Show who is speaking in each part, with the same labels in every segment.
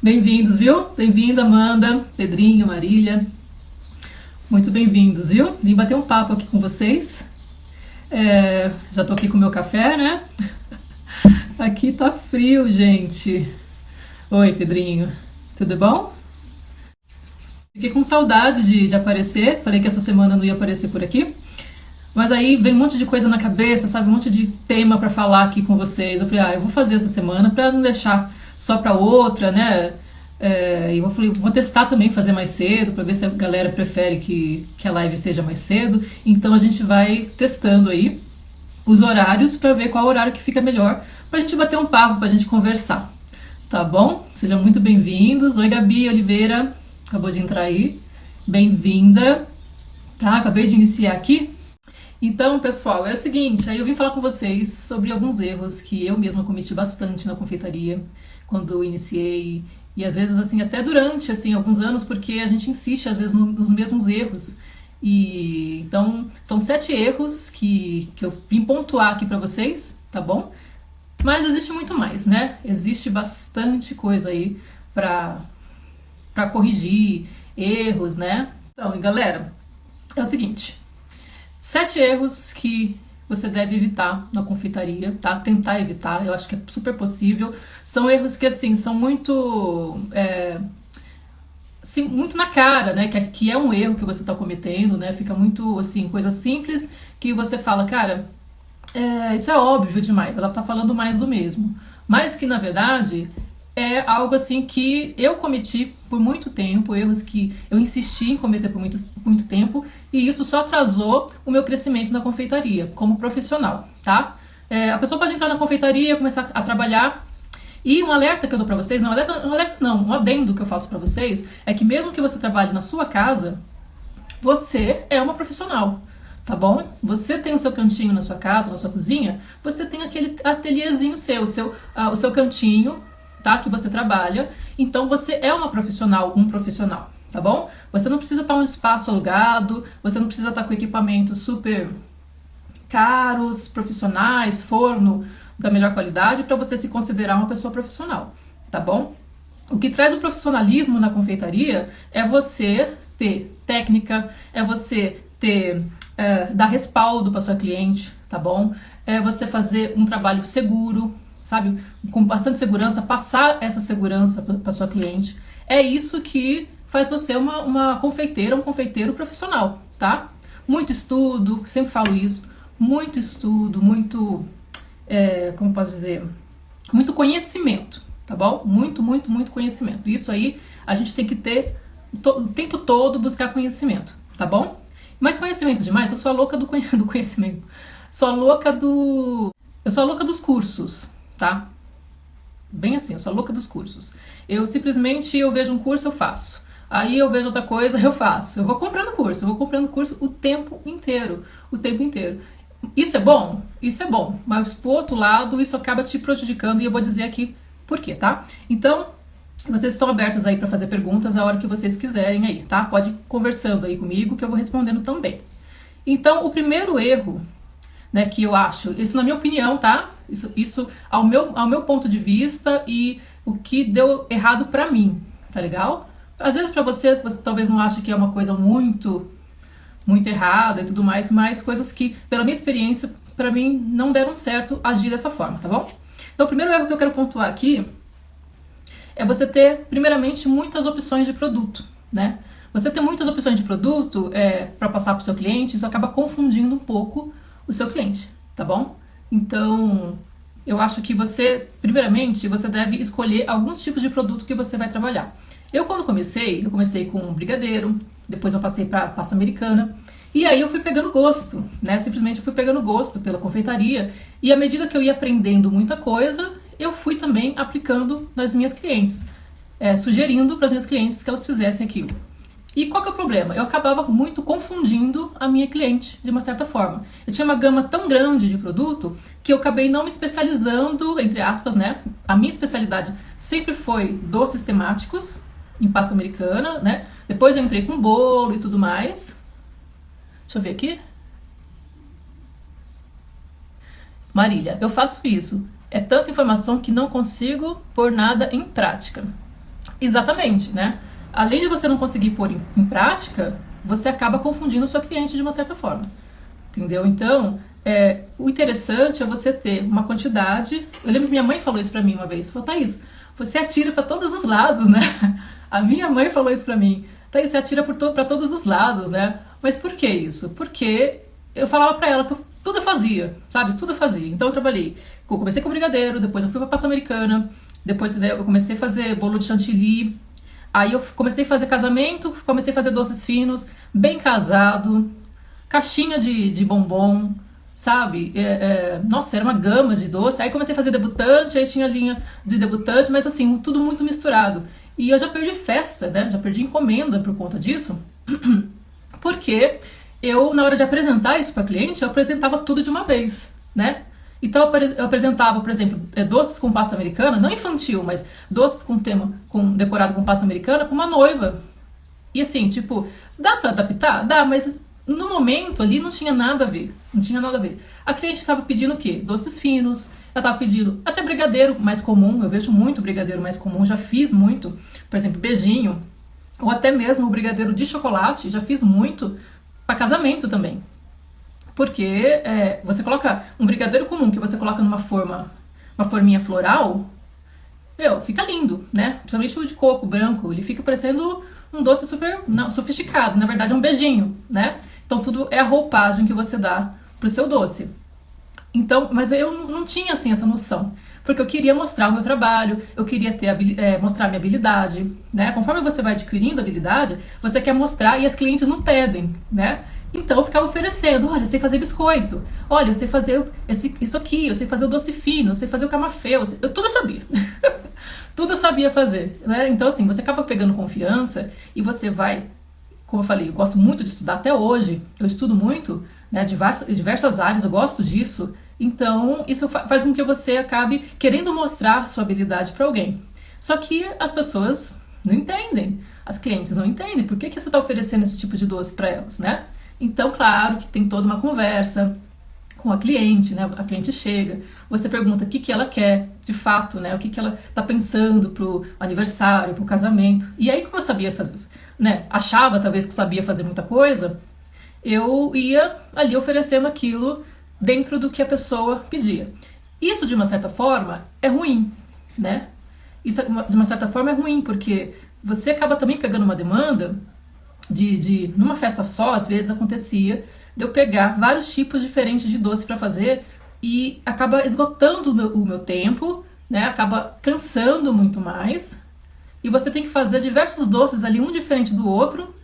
Speaker 1: Bem-vindos, viu? Bem-vinda, Amanda, Pedrinho, Marília. Muito bem-vindos, viu? Vim bater um papo aqui com vocês. Já tô aqui com o meu café, né? Aqui tá frio, gente. Oi, Pedrinho. Tudo bom? Fiquei com saudade de aparecer. Falei que essa semana não ia aparecer por aqui. Mas aí vem um monte de coisa na cabeça, sabe? Um monte de tema pra falar aqui com vocês. Eu falei, eu vou fazer essa semana pra não deixar só pra outra, né? E eu falei, vou testar também fazer mais cedo, pra ver se a galera prefere que a live seja mais cedo. Então a gente vai testando aí os horários pra ver qual horário que fica melhor pra gente bater um papo, pra gente conversar. Tá bom? Sejam muito bem-vindos. Oi, Gabi Oliveira. Acabou de entrar aí. Bem-vinda. Tá? Acabei de iniciar aqui. Então, pessoal, é o seguinte, aí eu vim falar com vocês sobre alguns erros que eu mesma cometi bastante na confeitaria, quando iniciei, e às vezes, assim, até durante, assim, alguns anos, porque a gente insiste, às vezes, nos mesmos erros. E então, são 7 erros que eu vim pontuar aqui pra vocês, tá bom? Mas existe muito mais, né? Existe bastante coisa aí pra corrigir, erros, né? Então, e galera, é o seguinte... 7 erros que você deve evitar na confeitaria, tá? Tentar evitar, eu acho que é super possível. São erros que, assim, são muito... assim, muito na cara, né? Que é um erro que você está cometendo, né? Fica muito, assim, coisa simples que você fala, cara, isso é óbvio demais, ela tá falando mais do mesmo. Mas que, na verdade... é algo assim que eu cometi por muito tempo, erros que eu insisti em cometer por muito tempo, e isso só atrasou o meu crescimento na confeitaria, como profissional, tá? A pessoa pode entrar na confeitaria, começar a trabalhar, e um alerta que eu dou pra vocês, um adendo que eu faço pra vocês, é que mesmo que você trabalhe na sua casa, você é uma profissional. Tá bom? Você tem o seu cantinho na sua casa, na sua cozinha, você tem aquele ateliêzinho seu, o seu cantinho, tá? Que você trabalha, então você é uma profissional, um profissional, tá bom? Você não precisa estar em um espaço alugado, você não precisa estar com equipamentos super caros, profissionais, forno da melhor qualidade para você se considerar uma pessoa profissional, tá bom? O que traz o profissionalismo na confeitaria é você ter técnica, é você ter dar respaldo para sua cliente, tá bom? É você fazer um trabalho seguro, sabe, com bastante segurança, passar essa segurança para sua cliente. É isso que faz você uma confeiteira, um confeiteiro profissional, tá? Muito estudo, sempre falo isso, muito estudo, muito, como posso dizer, muito conhecimento, tá bom? Muito conhecimento. Isso aí a gente tem que ter o tempo todo buscar conhecimento, tá bom? Mas conhecimento demais, eu sou a louca do conhecimento. Sou a louca eu sou a louca dos cursos, tá? Bem assim, eu sou a louca dos cursos. Eu simplesmente, eu vejo um curso, eu faço. Aí eu vejo outra coisa, eu faço. Eu vou comprando curso o tempo inteiro. O tempo inteiro. Isso é bom? Isso é bom. Mas por outro lado, isso acaba te prejudicando e eu vou dizer aqui por quê, tá? Então, vocês estão abertos aí para fazer perguntas a hora que vocês quiserem aí, tá? Pode ir conversando aí comigo que eu vou respondendo também. Então, o primeiro erro, né, que eu acho, isso na minha opinião, tá? Isso ao meu ponto de vista e o que deu errado pra mim, tá legal? Às vezes pra você talvez não ache que é uma coisa muito errada e tudo mais, mas coisas que, pela minha experiência, pra mim não deram certo agir dessa forma, tá bom? Então o primeiro erro que eu quero pontuar aqui é você ter, primeiramente, muitas opções de produto, né? Você ter muitas opções de produto para passar pro seu cliente, isso acaba confundindo um pouco o seu cliente, tá bom? Então, eu acho que você, primeiramente, você deve escolher alguns tipos de produto que você vai trabalhar. Eu comecei com brigadeiro, depois eu passei para pasta americana, e aí eu fui pegando gosto, né? Simplesmente eu fui pegando gosto pela confeitaria, e à medida que eu ia aprendendo muita coisa, eu fui também aplicando nas minhas clientes, sugerindo para as minhas clientes que elas fizessem aquilo. E qual que é o problema? Eu acabava muito confundindo a minha cliente, de uma certa forma. Eu tinha uma gama tão grande de produto que eu acabei não me especializando, entre aspas, né? A minha especialidade sempre foi doces temáticos, em pasta americana, né? Depois eu entrei com bolo e tudo mais. Deixa eu ver aqui. Marília, eu faço isso. É tanta informação que não consigo pôr nada em prática. Exatamente, né? Além de você não conseguir pôr em prática, você acaba confundindo o seu cliente de uma certa forma. Entendeu? Então, o interessante é você ter uma quantidade. Eu lembro que minha mãe falou isso pra mim uma vez. Falou, Thaís, você atira pra todos os lados, né? A minha mãe falou isso pra mim. Thaís, você atira pra todos os lados, né? Mas por que isso? Porque eu falava pra ela que tudo eu fazia, sabe? Tudo eu fazia. Então eu trabalhei. Eu comecei com brigadeiro, depois eu fui pra pasta americana, depois, né, eu comecei a fazer bolo de chantilly. Aí eu comecei a fazer casamento, comecei a fazer doces finos, bem casado, caixinha de bombom, sabe? Nossa, era uma gama de doce. Aí comecei a fazer debutante, aí tinha linha de debutante, mas assim, tudo muito misturado. E eu já perdi festa, né? Já perdi encomenda por conta disso, porque eu, na hora de apresentar isso para cliente, eu apresentava tudo de uma vez, né? Então eu apresentava, por exemplo, doces com pasta americana, não infantil, mas doces com tema, decorado com pasta americana, com uma noiva. E assim, tipo, dá pra adaptar? Dá, mas no momento ali não tinha nada a ver. Não tinha nada a ver. A cliente estava pedindo o quê? Doces finos. Ela estava pedindo até brigadeiro mais comum. Eu vejo muito brigadeiro mais comum. Já fiz muito. Por exemplo, beijinho. Ou até mesmo o brigadeiro de chocolate. Já fiz muito para casamento também. Porque você coloca um brigadeiro comum que você coloca numa forma, uma forminha floral, meu, fica lindo, né? Principalmente o de coco branco, ele fica parecendo um doce super sofisticado. Na verdade é um beijinho, né? Então tudo é a roupagem que você dá pro seu doce. Então, mas eu não tinha assim essa noção, porque eu queria mostrar o meu trabalho, eu queria mostrar a minha habilidade, né? Conforme você vai adquirindo habilidade, você quer mostrar e as clientes não pedem, né? Então eu ficava oferecendo, olha, eu sei fazer biscoito, olha, eu sei fazer isso aqui, eu sei fazer o doce fino, eu sei fazer o camafeu, eu tudo sabia. Tudo eu sabia fazer, né? Então assim, você acaba pegando confiança e você vai, como eu falei, eu gosto muito de estudar até hoje, eu estudo muito, né, diversas áreas, eu gosto disso, então isso faz com que você acabe querendo mostrar sua habilidade para alguém. Só que as pessoas não entendem, as clientes não entendem, por que você está oferecendo esse tipo de doce para elas, né? Então, claro que tem toda uma conversa com a cliente, né? A cliente chega, você pergunta o que ela quer, de fato, né? O que ela está pensando pro aniversário, pro casamento. E aí, como eu sabia fazer, né? Achava talvez que sabia fazer muita coisa, eu ia ali oferecendo aquilo dentro do que a pessoa pedia. Isso, de uma certa forma, é ruim, né? Isso, de uma certa forma, é ruim, porque você acaba também pegando uma demanda numa festa só, às vezes acontecia de eu pegar vários tipos diferentes de doce para fazer e acaba esgotando o meu tempo, né? Acaba cansando muito mais. E você tem que fazer diversos doces ali, um diferente do outro,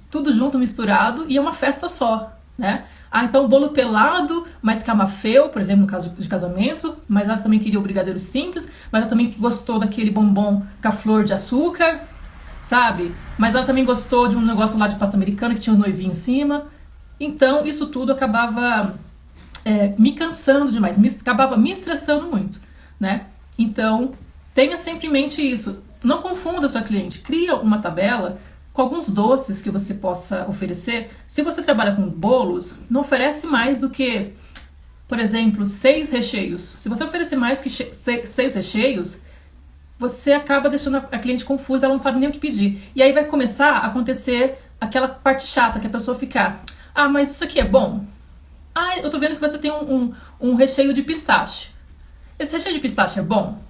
Speaker 1: tudo junto, misturado, e é uma festa só, né? Ah, então o bolo pelado, mais camafeu, por exemplo, no caso de casamento, mas ela também queria o brigadeiro simples, mas ela também gostou daquele bombom com a flor de açúcar, sabe? Mas ela também gostou de um negócio lá de pasta americana que tinha um noivinho em cima. Então, isso tudo acabava me cansando demais, acabava me estressando muito, né? Então, tenha sempre em mente isso. Não confunda a sua cliente. Cria uma tabela com alguns doces que você possa oferecer. Se você trabalha com bolos, não oferece mais do que, por exemplo, 6 recheios. Se você oferecer mais que 6 recheios, você acaba deixando a cliente confusa, ela não sabe nem o que pedir. E aí vai começar a acontecer aquela parte chata, que a pessoa ficar, ah, mas isso aqui é bom? Ah, eu tô vendo que você tem um recheio de pistache. Esse recheio de pistache é bom?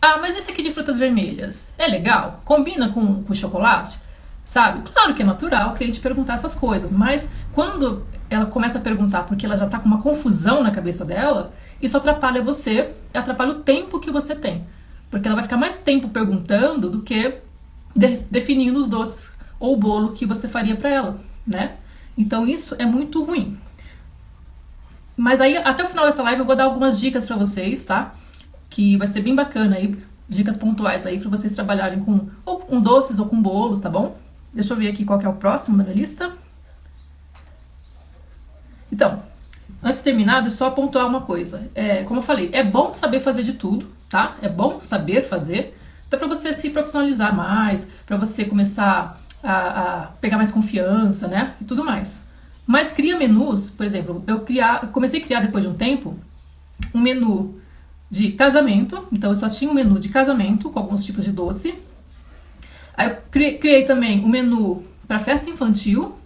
Speaker 1: Ah, mas esse aqui de frutas vermelhas é legal? Combina com chocolate? Sabe? Claro que é natural o cliente perguntar essas coisas, mas quando ela começa a perguntar porque ela já tá com uma confusão na cabeça dela, isso atrapalha você, atrapalha o tempo que você tem. Porque ela vai ficar mais tempo perguntando do que definindo os doces ou o bolo que você faria para ela, né? Então isso é muito ruim. Mas aí, até o final dessa live, eu vou dar algumas dicas para vocês, tá? Que vai ser bem bacana aí, dicas pontuais aí para vocês trabalharem ou com doces ou com bolos, tá bom? Deixa eu ver aqui qual que é o próximo da minha lista. Então, antes de terminar, deixa eu só pontuar uma coisa. Como eu falei, é bom saber fazer de tudo, tá? É bom saber fazer, até para você se profissionalizar mais, para você começar a pegar mais confiança, né? E tudo mais. Mas cria menus, por exemplo, eu comecei a criar depois de um tempo um menu de casamento, então eu só tinha um menu de casamento com alguns tipos de doce. Aí eu criei também o menu para festa infantil,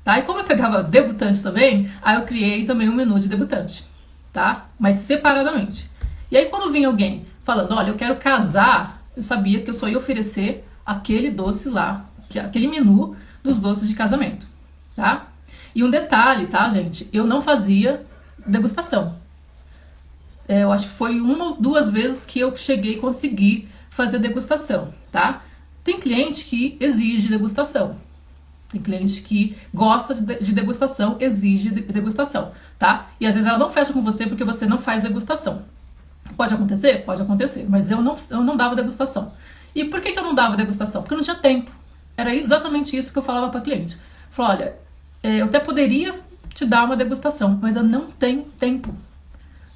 Speaker 1: tá? E como eu pegava debutante também, aí eu criei também um menu de debutante, tá? Mas separadamente. E aí quando vinha alguém falando, olha, eu quero casar, eu sabia que eu só ia oferecer aquele doce lá, aquele menu dos doces de casamento, tá? E um detalhe, tá, gente? Eu não fazia degustação. Eu acho que foi uma ou duas vezes que eu cheguei a conseguir fazer degustação, tá? Tem cliente que exige degustação. Tem cliente que gosta de degustação, exige degustação, tá? E às vezes ela não fecha com você porque você não faz degustação. Pode acontecer? Pode acontecer, mas eu não dava degustação. E por que eu não dava degustação? Porque eu não tinha tempo. Era exatamente isso que eu falava para cliente. Eu falava, olha, eu até poderia te dar uma degustação, mas eu não tenho tempo,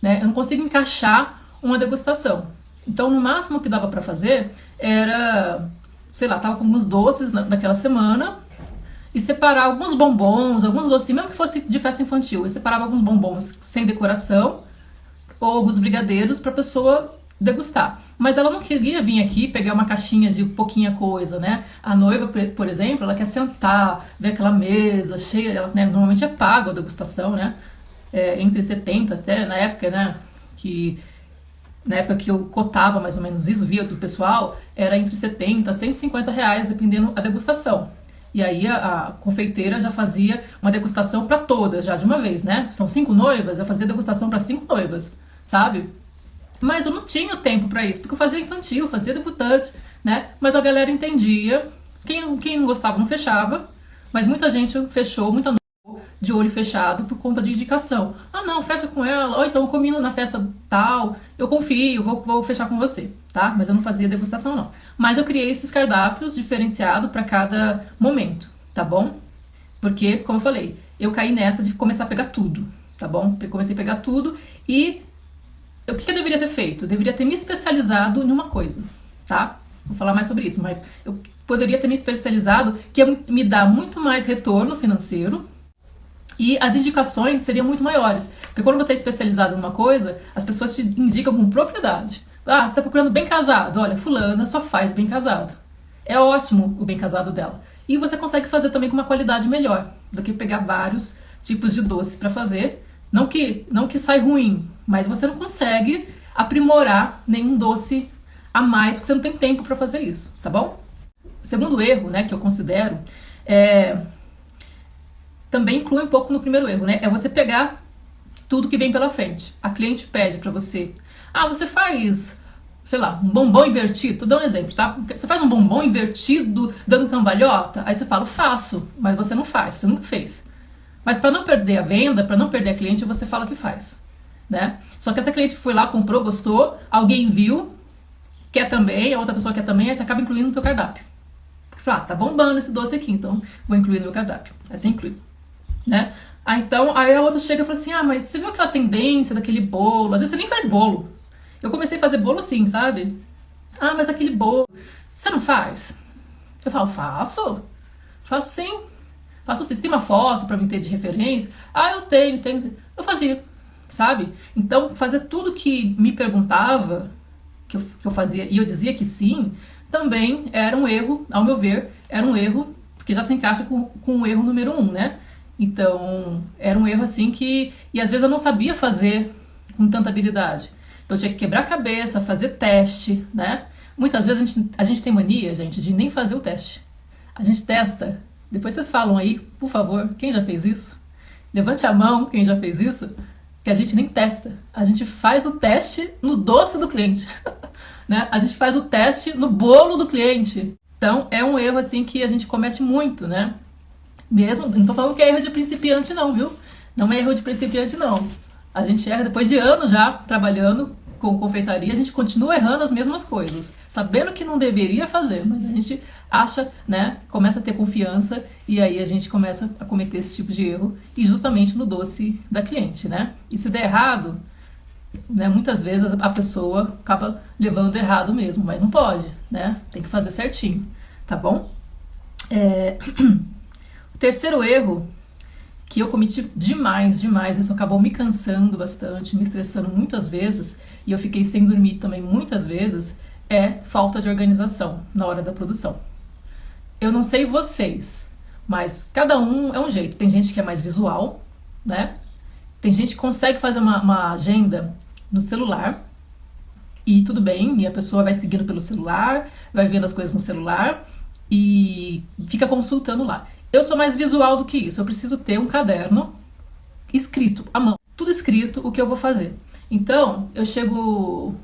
Speaker 1: né? Eu não consigo encaixar uma degustação. Então, no máximo que dava para fazer era, sei lá, tava com alguns doces naquela semana e separar alguns bombons, alguns doces, mesmo que fosse de festa infantil, eu separava alguns bombons sem decoração ou alguns brigadeiros para a pessoa degustar. Mas ela não queria vir aqui pegar uma caixinha de pouquinha coisa, né? A noiva, por exemplo, ela quer sentar, ver aquela mesa cheia, ela, né, normalmente é pago a degustação, né? Entre 70 até, na época, né? Na época que eu cotava mais ou menos isso, via do pessoal, era entre 70 a 150 reais, dependendo da degustação. E aí a confeiteira já fazia uma degustação para todas, já de uma vez, né? São 5 noivas, já fazia degustação para 5 noivas, sabe? Mas eu não tinha tempo para isso, porque eu fazia infantil, fazia debutante, né? Mas a galera entendia, quem não gostava não fechava, mas muita gente fechou, muita noiva de olho fechado por conta de indicação. Ah, não, fecha com ela, ou então eu combino na festa tal, eu confio, vou fechar com você, tá? Mas eu não fazia degustação não. Mas eu criei esses cardápios diferenciados para cada momento, tá bom? Porque, como eu falei, eu caí nessa de começar a pegar tudo, tá bom? Eu comecei a pegar tudo e o que eu deveria ter feito? Eu deveria ter me especializado em uma coisa, tá? Vou falar mais sobre isso, mas eu poderia ter me especializado, que me dá muito mais retorno financeiro e as indicações seriam muito maiores. Porque quando você é especializado em uma coisa, as pessoas te indicam com propriedade. Ah, você está procurando bem casado. Olha, fulana só faz bem casado. É ótimo o bem casado dela. E você consegue fazer também com uma qualidade melhor do que pegar vários tipos de doce para fazer. Não que sai ruim, mas você não consegue aprimorar nenhum doce a mais, porque você não tem tempo para fazer isso, tá bom? O segundo erro, né, que eu considero, também inclui um pouco no primeiro erro, né? É você pegar tudo que vem pela frente. A cliente pede para você, você faz, sei lá, um bombom invertido, tô dando um exemplo, tá? Você faz um bombom invertido dando cambalhota? Aí você fala, faço, mas você não faz, você nunca fez. Mas para não perder a venda, para não perder a cliente, você fala que faz, né? Só que essa cliente foi lá, comprou, gostou, alguém viu, quer também, a outra pessoa quer também, aí você acaba incluindo no seu cardápio. Porque fala, tá bombando esse doce aqui, então vou incluir no meu cardápio. Aí você inclui, né? Aí a outra chega e fala assim, mas você viu aquela tendência daquele bolo? Às vezes você nem faz bolo. Eu comecei a fazer bolo assim, sabe? Mas aquele bolo, você não faz? Eu falo, faço sim. Faço assim, você tem uma foto pra mim ter de referência? Eu tenho. Eu fazia, sabe? Então, fazer tudo que me perguntava, que eu fazia, e eu dizia que sim, também era um erro, ao meu ver, era um erro, porque já se encaixa com o erro número 1, né? Então, era um erro assim e às vezes eu não sabia fazer com tanta habilidade. Então, eu tinha que quebrar a cabeça, fazer teste, né? Muitas vezes a gente tem mania, gente, de nem fazer o teste. A gente testa. Depois vocês falam aí, por favor, quem já fez isso? Levante a mão quem já fez isso, que a gente nem testa. A gente faz o teste no doce do cliente, né? A gente faz o teste no bolo do cliente. Então, é um erro assim que a gente comete muito, né? Mesmo, não tô falando que é erro de principiante não, viu? Não é erro de principiante não. A gente erra depois de anos já trabalhando com confeitaria, a gente continua errando as mesmas coisas, sabendo que não deveria fazer, mas a gente acha, né, começa a ter confiança e aí a gente começa a cometer esse tipo de erro e justamente no doce da cliente, né? E se der errado, né, muitas vezes a pessoa acaba levando errado mesmo, mas não pode, né? Tem que fazer certinho, tá bom? O terceiro erro que eu cometi demais, demais, isso acabou me cansando bastante, me estressando muitas vezes, e eu fiquei sem dormir também muitas vezes, é falta de organização na hora da produção. Eu não sei vocês, mas cada um é um jeito. Tem gente que é mais visual, né? Tem gente que consegue fazer uma agenda no celular, e tudo bem, e a pessoa vai seguindo pelo celular, vai vendo as coisas no celular, e fica consultando lá. Eu sou mais visual do que isso, eu preciso ter um caderno escrito, à mão, tudo escrito o que eu vou fazer. Então, eu chego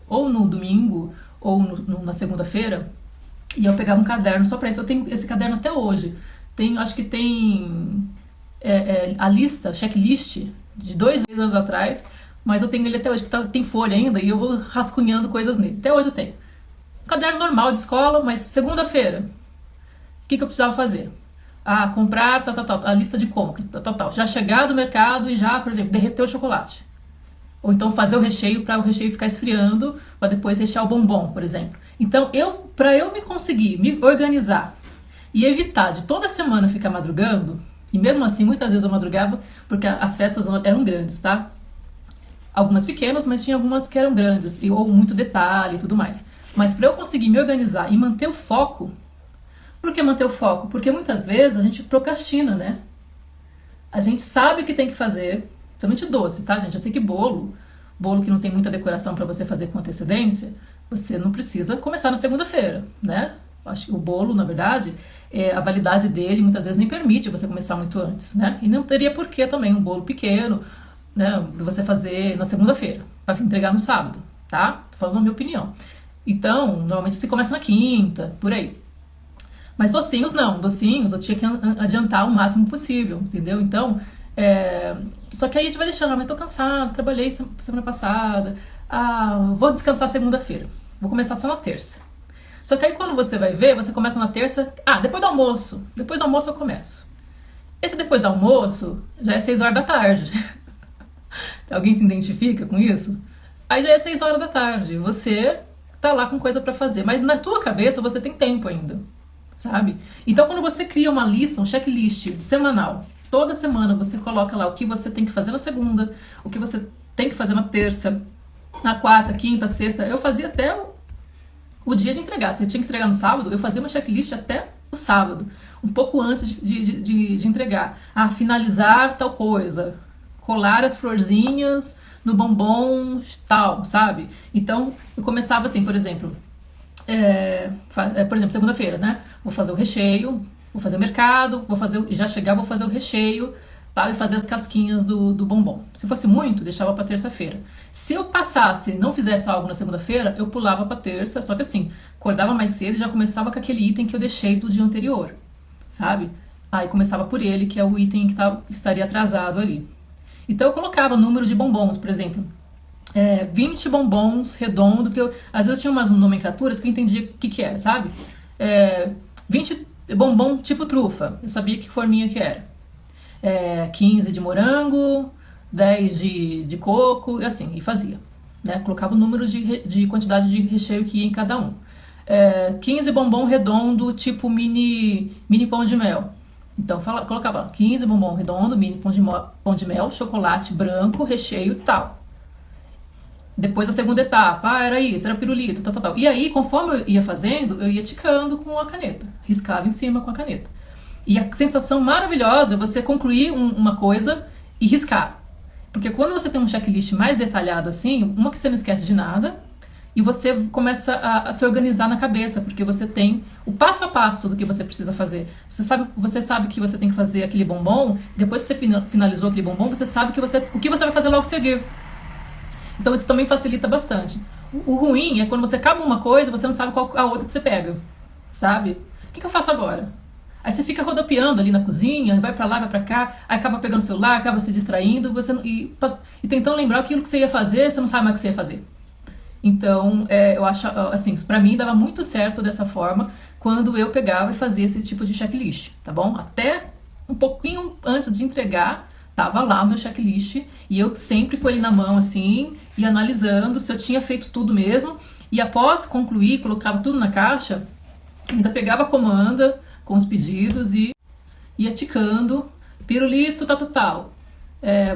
Speaker 1: ou no domingo ou na segunda-feira e eu pegava um caderno só para isso. Eu tenho esse caderno até hoje. Acho que tem a lista, checklist, de 2 anos atrás, mas eu tenho ele até hoje, que tem folha ainda, e eu vou rascunhando coisas nele. Até hoje eu tenho. Um caderno normal de escola, mas segunda-feira, o que eu precisava fazer? Comprar a lista de compras, já chegar do mercado e já, por exemplo, derreter o chocolate. Ou então fazer o recheio para o recheio ficar esfriando, para depois rechear o bombom, por exemplo. Então, para eu me conseguir me organizar e evitar de toda semana ficar madrugando, e mesmo assim, muitas vezes eu madrugava, porque as festas eram grandes, tá? Algumas pequenas, mas tinha algumas que eram grandes, ou muito detalhe e tudo mais. Mas para eu conseguir me organizar e manter o foco. Por que manter o foco? Porque muitas vezes a gente procrastina, né? A gente sabe o que tem que fazer, principalmente doce, tá, gente? Eu sei que bolo que não tem muita decoração para você fazer com antecedência, você não precisa começar na segunda-feira, né? Acho que o bolo, na verdade, a validade dele muitas vezes nem permite você começar muito antes, né? E não teria porquê também um bolo pequeno, né, você fazer na segunda-feira, para entregar no sábado, tá? Tô falando a minha opinião. Então, normalmente se começa na quinta, por aí. Mas docinhos não, docinhos eu tinha que adiantar o máximo possível, entendeu? Então, só que aí a gente vai deixando, mas tô cansado, trabalhei semana passada, vou descansar segunda-feira, vou começar só na terça. Só que aí quando você vai ver, você começa na terça, depois do almoço eu começo. Esse depois do almoço já é 6 horas da tarde. Alguém se identifica com isso? Aí já é 6 horas da tarde, você tá lá com coisa pra fazer, mas na tua cabeça você tem tempo ainda. Sabe? Então, quando você cria uma lista, um checklist semanal, toda semana você coloca lá o que você tem que fazer na segunda, o que você tem que fazer na terça, na quarta, quinta, sexta. Eu fazia até o dia de entregar. Se eu tinha que entregar no sábado, eu fazia uma checklist até o sábado, um pouco antes de entregar. Finalizar tal coisa, colar as florzinhas no bombom tal, sabe? Então, eu começava assim, por exemplo, segunda-feira, né? Vou fazer o recheio, vou fazer o mercado, vou fazer o recheio, tá? E fazer as casquinhas do bombom. Se fosse muito, deixava para terça-feira. Se eu não fizesse algo na segunda-feira, eu pulava para terça, só que assim, acordava mais cedo e já começava com aquele item que eu deixei do dia anterior, sabe? Aí começava por ele, que é o item que estaria atrasado ali. Então eu colocava número de bombons, por exemplo, 20 bombons redondo, que às vezes tinha umas nomenclaturas que eu entendia o que era, sabe? 20 bombom tipo trufa, eu sabia que forminha que era. 15 de morango, 10 de coco, e assim, e fazia. Né? Colocava o número de quantidade de recheio que ia em cada um. 15 bombom redondo tipo mini pão de mel. Então colocava 15 bombom redondo, mini pão de mel, chocolate branco, recheio tal. Depois a segunda etapa, era isso, era pirulito, tal. E aí, conforme eu ia fazendo, eu ia ticando com a caneta. Riscava em cima com a caneta. E a sensação maravilhosa é você concluir uma coisa e riscar. Porque quando você tem um checklist mais detalhado assim, uma que você não esquece de nada, e você começa a se organizar na cabeça, porque você tem o passo a passo do que você precisa fazer. Você sabe que você tem que fazer aquele bombom, depois que você finalizou aquele bombom, você sabe o que você vai fazer logo a seguir. Então isso também facilita bastante. O ruim é quando você acaba uma coisa, você não sabe qual a outra que você pega, sabe? O que eu faço agora? Aí você fica rodopiando ali na cozinha, vai pra lá, vai pra cá, aí acaba pegando o celular, acaba se distraindo, e tentando lembrar aquilo que você ia fazer, você não sabe mais o que você ia fazer. Então, eu acho, assim, pra mim dava muito certo dessa forma, quando eu pegava e fazia esse tipo de checklist, tá bom? Até um pouquinho antes de entregar, tava lá o meu checklist, e eu sempre com ele na mão, assim, e analisando se eu tinha feito tudo mesmo, e após concluir, colocava tudo na caixa, ainda pegava a comanda com os pedidos e ia ticando pirulito, tal.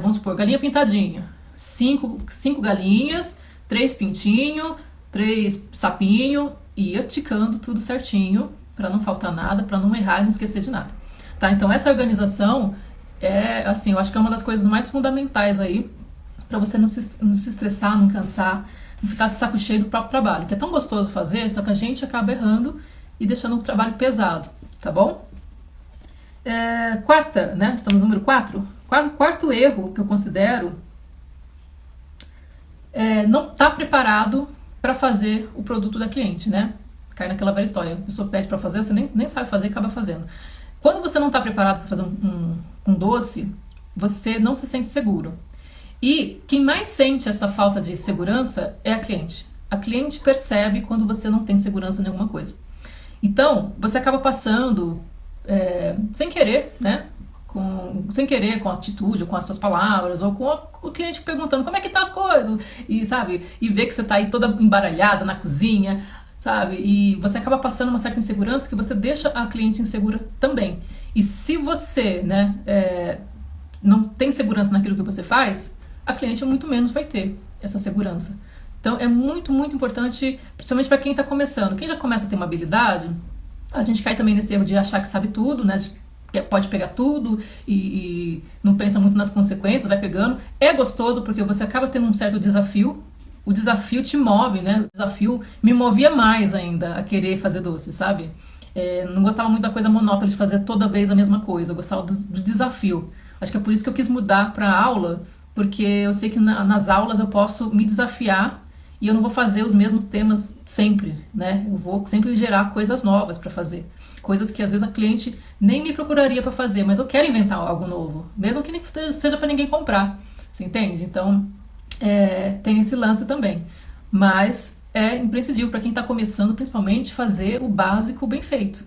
Speaker 1: Vamos supor, galinha pintadinha. Cinco galinhas, 3 pintinhos, 3 sapinho, ia ticando tudo certinho, para não faltar nada, para não errar e não esquecer de nada. Tá? Então essa organização assim, eu acho que é uma das coisas mais fundamentais aí, para você não se estressar, não cansar, não ficar de saco cheio do próprio trabalho, que é tão gostoso fazer, só que a gente acaba errando e deixando o trabalho pesado, tá bom? Quarta, né? Estamos no número 4. Quarto erro que eu considero não estar preparado para fazer o produto da cliente, né? Cai naquela velha história. A pessoa pede para fazer, você nem sabe fazer e acaba fazendo. Quando você não está preparado para fazer um doce, você não se sente seguro. E quem mais sente essa falta de segurança é a cliente. A cliente percebe quando você não tem segurança em alguma coisa. Então, você acaba passando sem querer, né? Sem querer, com atitude, ou com as suas palavras, ou com o cliente perguntando como é que tá as coisas, e sabe, e vê que você tá aí toda embaralhada na cozinha, sabe, e você acaba passando uma certa insegurança que você deixa a cliente insegura também. E se você, né, não tem segurança naquilo que você faz, a cliente muito menos vai ter essa segurança. Então é muito, muito importante, principalmente para quem está começando. Quem já começa a ter uma habilidade, a gente cai também nesse erro de achar que sabe tudo, né, pode pegar tudo e não pensa muito nas consequências, vai pegando. É gostoso porque você acaba tendo um certo desafio. O desafio te move, né? O desafio me movia mais ainda a querer fazer doce, sabe? Não gostava muito da coisa monótona de fazer toda vez a mesma coisa. Eu gostava do desafio. Acho que é por isso que eu quis mudar para aula, porque eu sei que nas aulas eu posso me desafiar e eu não vou fazer os mesmos temas sempre, né? Eu vou sempre gerar coisas novas para fazer. Coisas que às vezes a cliente nem me procuraria para fazer, mas eu quero inventar algo novo, mesmo que nem seja para ninguém comprar, você entende? Então, tem esse lance também. Mas é imprescindível para quem está começando, principalmente, fazer o básico bem feito,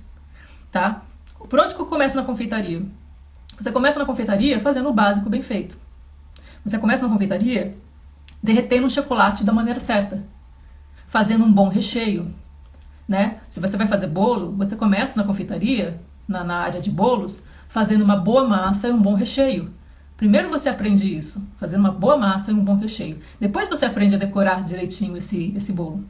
Speaker 1: tá? Por onde que eu começo na confeitaria? Você começa na confeitaria fazendo o básico bem feito. Você começa na confeitaria derretendo um chocolate da maneira certa, fazendo um bom recheio, né? Se você vai fazer bolo, você começa na confeitaria, na área de bolos, fazendo uma boa massa e um bom recheio. Primeiro você aprende isso, fazendo uma boa massa e um bom recheio. Depois você aprende a decorar direitinho esse bolo.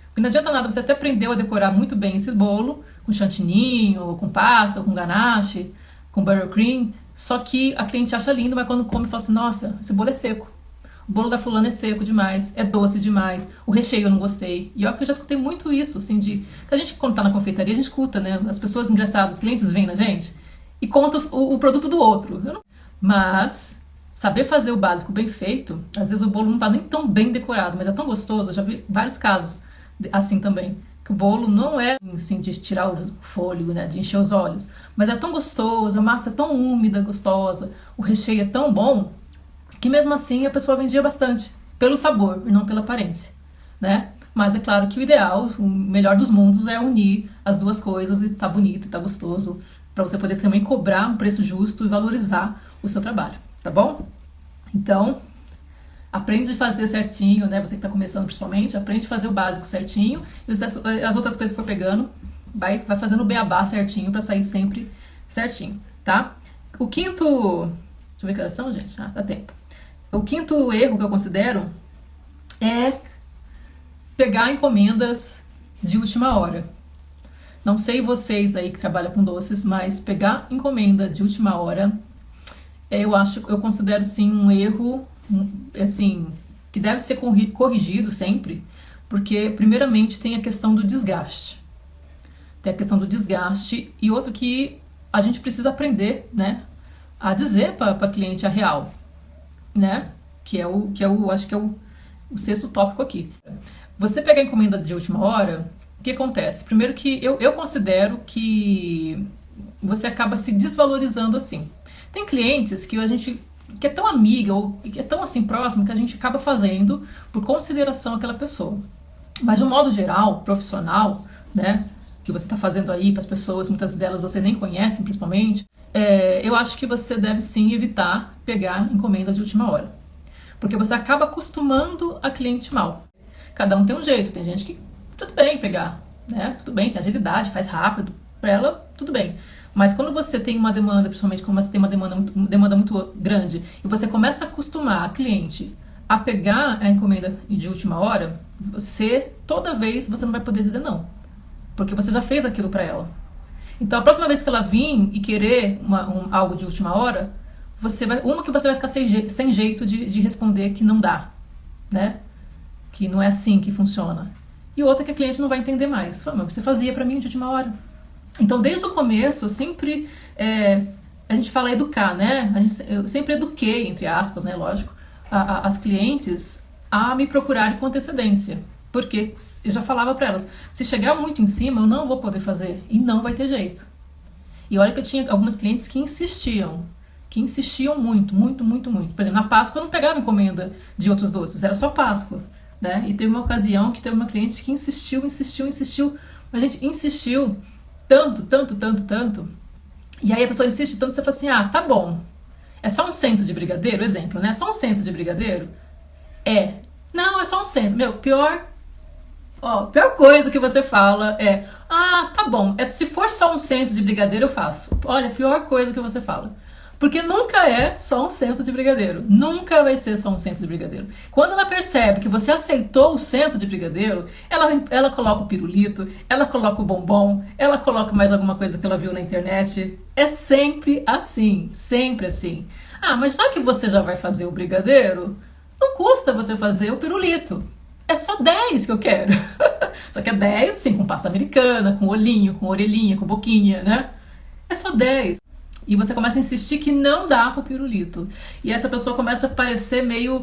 Speaker 1: Porque não adianta nada, você até aprendeu a decorar muito bem esse bolo, com chantininho, com pasta, com ganache, com buttercream, só que a cliente acha lindo, mas quando come fala assim, nossa, esse bolo é seco. O bolo da fulana é seco demais, é doce demais, o recheio eu não gostei. E olha que eu já escutei muito isso, assim, que a gente, quando tá na confeitaria, a gente escuta, né? As pessoas engraçadas, os clientes vêm na gente e contam o produto do outro. Mas saber fazer o básico bem feito, às vezes o bolo não tá nem tão bem decorado, mas é tão gostoso. Eu já vi vários casos assim também, que o bolo não é assim de tirar o fôlego, né, de encher os olhos, mas é tão gostoso, a massa é tão úmida, gostosa, o recheio é tão bom, que mesmo assim a pessoa vendia bastante, pelo sabor e não pela aparência, né? Mas é claro que o ideal, o melhor dos mundos é unir as duas coisas e tá bonito, e tá gostoso, para você poder também cobrar um preço justo e valorizar o seu trabalho, tá bom? Então, aprende a fazer certinho, né? Você que está começando principalmente, aprende a fazer o básico certinho e as outras coisas que for pegando, vai fazendo o beabá certinho para sair sempre certinho, tá? O quinto... Deixa eu ver que horas são, gente. Dá tempo. O quinto erro que eu considero é pegar encomendas de última hora. Não sei vocês aí que trabalham com doces, mas pegar encomenda de última hora, eu considero sim um erro, assim, que deve ser corrigido sempre, porque primeiramente tem a questão do desgaste. Tem a questão do desgaste e outro que a gente precisa aprender, né, a dizer para a cliente a real, né, acho que é o sexto tópico aqui. Você pegar encomenda de última hora, o que acontece? Primeiro que eu considero que você acaba se desvalorizando assim. Tem clientes que a gente que é tão amiga ou que é tão assim próximo que a gente acaba fazendo por consideração àquela pessoa. Mas de um modo geral, profissional, né, que você está fazendo aí para as pessoas, muitas delas você nem conhece, principalmente, eu acho que você deve sim evitar pegar encomenda de última hora. Porque você acaba acostumando a cliente mal. Cada um tem um jeito, tem gente que tudo bem pegar, né? Tudo bem, tem agilidade, faz rápido, para ela tudo bem. Mas quando você tem uma demanda, principalmente quando você tem uma demanda muito grande, e você começa a acostumar a cliente a pegar a encomenda de última hora, toda vez, você não vai poder dizer não. Porque você já fez aquilo para ela. Então, a próxima vez que ela vir e querer algo de última hora, que você vai ficar sem jeito de responder que não dá, né? Que não é assim que funciona. E outra que a cliente não vai entender mais. Fala, mas você fazia para mim de última hora. Então, desde o começo, sempre a gente fala educar, né? Eu sempre eduquei, entre aspas, né? Lógico, as clientes a me procurarem com antecedência. Porque eu já falava para elas, se chegar muito em cima, eu não vou poder fazer. E não vai ter jeito. E olha que eu tinha algumas clientes que insistiam muito, muito, muito, muito. Por exemplo, na Páscoa eu não pegava encomenda de outros doces, era só Páscoa, né? E teve uma ocasião que teve uma cliente que insistiu. A gente insistiu tanto. E aí a pessoa insiste tanto, você fala assim, tá bom. É só um cento de brigadeiro, exemplo, né? Só um cento de brigadeiro? Não, é só um cento. Meu, pior coisa que você fala tá bom, se for só um cento de brigadeiro eu faço. Olha, a pior coisa que você fala. Porque nunca é só um cento de brigadeiro. Nunca vai ser só um cento de brigadeiro. Quando ela percebe que você aceitou o cento de brigadeiro, ela coloca o pirulito, ela coloca o bombom, ela coloca mais alguma coisa que ela viu na internet. É sempre assim, sempre assim. Mas já que você já vai fazer o brigadeiro, não custa você fazer o pirulito. É só 10 que eu quero. Só que é 10, assim, com pasta americana, com olhinho, com orelhinha, com boquinha, né? É só 10. E você começa a insistir que não dá com o pirulito. E essa pessoa começa a parecer meio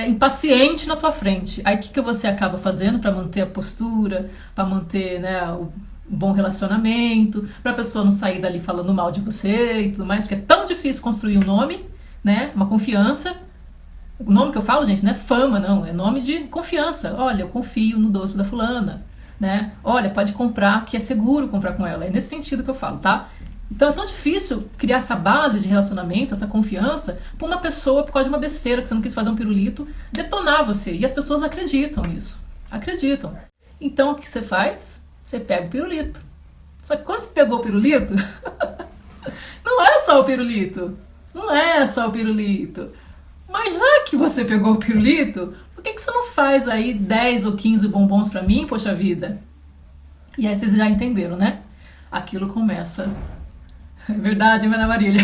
Speaker 1: impaciente na tua frente. Aí o que você acaba fazendo para manter a postura, para manter, né, o bom relacionamento, para a pessoa não sair dali falando mal de você e tudo mais, porque é tão difícil construir um nome, né, uma confiança. O nome que eu falo, gente, não é fama, não, é nome de confiança. Olha, eu confio no doce da fulana, né? Olha, pode comprar, que é seguro comprar com ela. É nesse sentido que eu falo, tá? Então é tão difícil criar essa base de relacionamento, essa confiança, pra uma pessoa, por causa de uma besteira que você não quis fazer um pirulito, detonar você. E as pessoas acreditam nisso. Acreditam. Então o que você faz? Você pega o pirulito. Só que quando você pegou o pirulito, não é só o pirulito. Não é só o pirulito. Mas já que você pegou o pirulito, por que você não faz aí 10 ou 15 bombons pra mim, poxa vida? E aí vocês já entenderam, né? Aquilo começa... É verdade, Ana Marília.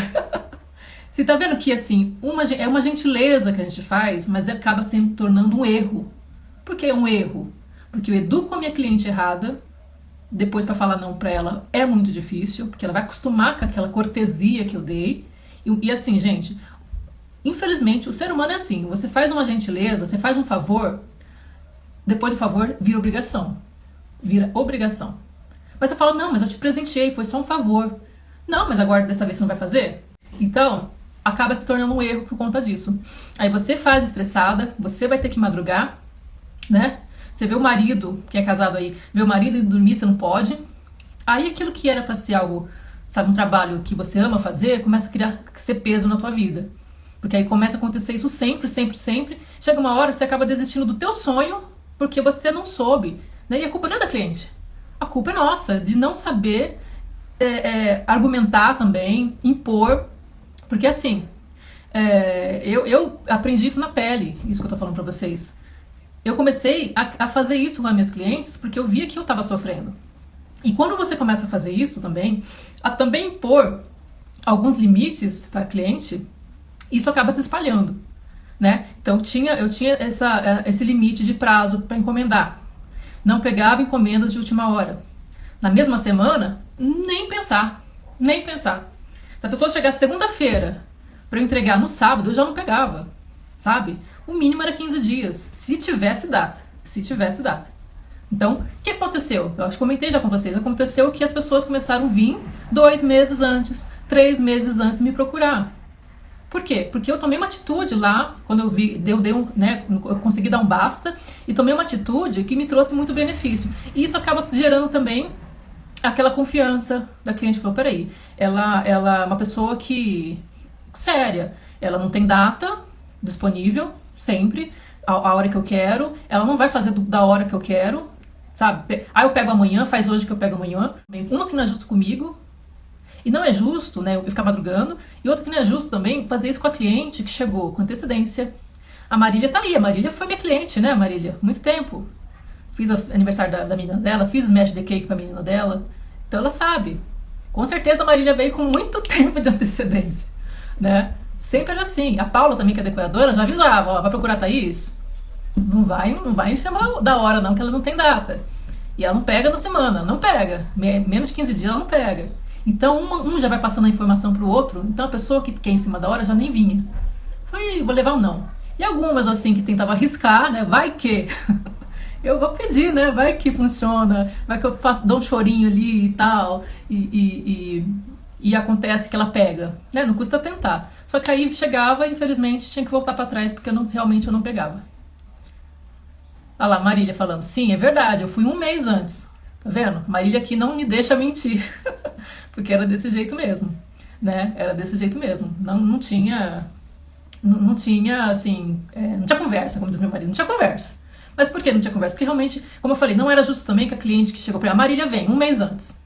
Speaker 1: Você tá vendo que, assim, é uma gentileza que a gente faz, mas acaba se tornando um erro. Por que é um erro? Porque eu educo a minha cliente errada, depois para falar não pra ela é muito difícil, porque ela vai acostumar com aquela cortesia que eu dei. E assim, gente, infelizmente, o ser humano é assim. Você faz uma gentileza, você faz um favor, depois o favor vira obrigação. Vira obrigação. Mas você fala, não, mas eu te presenteei, foi só um favor. Não, mas agora dessa vez você não vai fazer? Então, acaba se tornando um erro por conta disso. Aí você faz estressada, você vai ter que madrugar, né? Você vê o marido, que é casado aí, vê o marido indo dormir, você não pode. Aí aquilo que era pra ser algo, sabe, um trabalho que você ama fazer, começa a ser peso na tua vida. Porque aí começa a acontecer isso sempre. Chega uma hora que você acaba desistindo do teu sonho, porque você não soube, né? E a culpa não é da cliente. A culpa é nossa, de não saber... argumentar também, impor, porque assim, eu aprendi isso na pele, isso que eu tô falando pra vocês. Eu comecei a fazer isso com as minhas clientes porque eu via que eu tava sofrendo. E quando você começa a fazer isso também, a também impor alguns limites para cliente, isso acaba se espalhando, né? Então eu tinha esse limite de prazo para encomendar. Não pegava encomendas de última hora. Na mesma semana, nem pensar. Se a pessoa chegasse segunda-feira para eu entregar no sábado, eu já não pegava, sabe? O mínimo era 15 dias, se tivesse data. Então, o que aconteceu? Eu acho que comentei já com vocês. Aconteceu que as pessoas começaram a vir 2 meses antes, 3 meses antes me procurar. Por quê? Porque eu tomei uma atitude lá, quando eu vi, eu consegui dar um basta, e tomei uma atitude que me trouxe muito benefício. E isso acaba gerando também aquela confiança da cliente. Falou, peraí, ela é uma pessoa séria, ela não tem data disponível, sempre, a hora que eu quero, ela não vai fazer da hora que eu quero, sabe? Eu pego amanhã, faz hoje que eu pego amanhã. Uma que não é justo comigo, E não é justo, né, eu ficar madrugando, e outro que não é justo também fazer isso com a cliente que chegou com antecedência. A Marília tá aí, a Marília foi minha cliente, né, Marília? Muito tempo. Fiz o aniversário da menina dela, fiz smash the cake pra menina dela. Então ela sabe. Com certeza a Marília veio com muito tempo de antecedência, né? Sempre era assim. A Paula também, que é decoradora, já avisava, ó, vai procurar a Thaís? Não vai em cima da hora não, que ela não tem data. E ela não pega na semana, não pega. Menos de 15 dias ela não pega. Então um já vai passando a informação pro outro, então a pessoa que quer em cima da hora já nem vinha. Falei, vou levar um não. E algumas assim que tentava arriscar, né? Vai que... eu vou pedir, né? Vai que funciona, vai que eu dou um chorinho ali e tal, e acontece que ela pega, né? Não custa tentar. Só que aí chegava e infelizmente tinha que voltar pra trás porque realmente eu não pegava. Olha lá, Marília falando, sim, é verdade, eu fui um mês antes. Tá vendo? Marília aqui não me deixa mentir, porque era desse jeito mesmo, né? Era desse jeito mesmo. Não tinha, assim, não tinha conversa, como diz meu marido, não tinha conversa. Mas por que não tinha conversa? Porque realmente, como eu falei, não era justo também que a cliente que chegou pra ela, Marília vem um mês antes,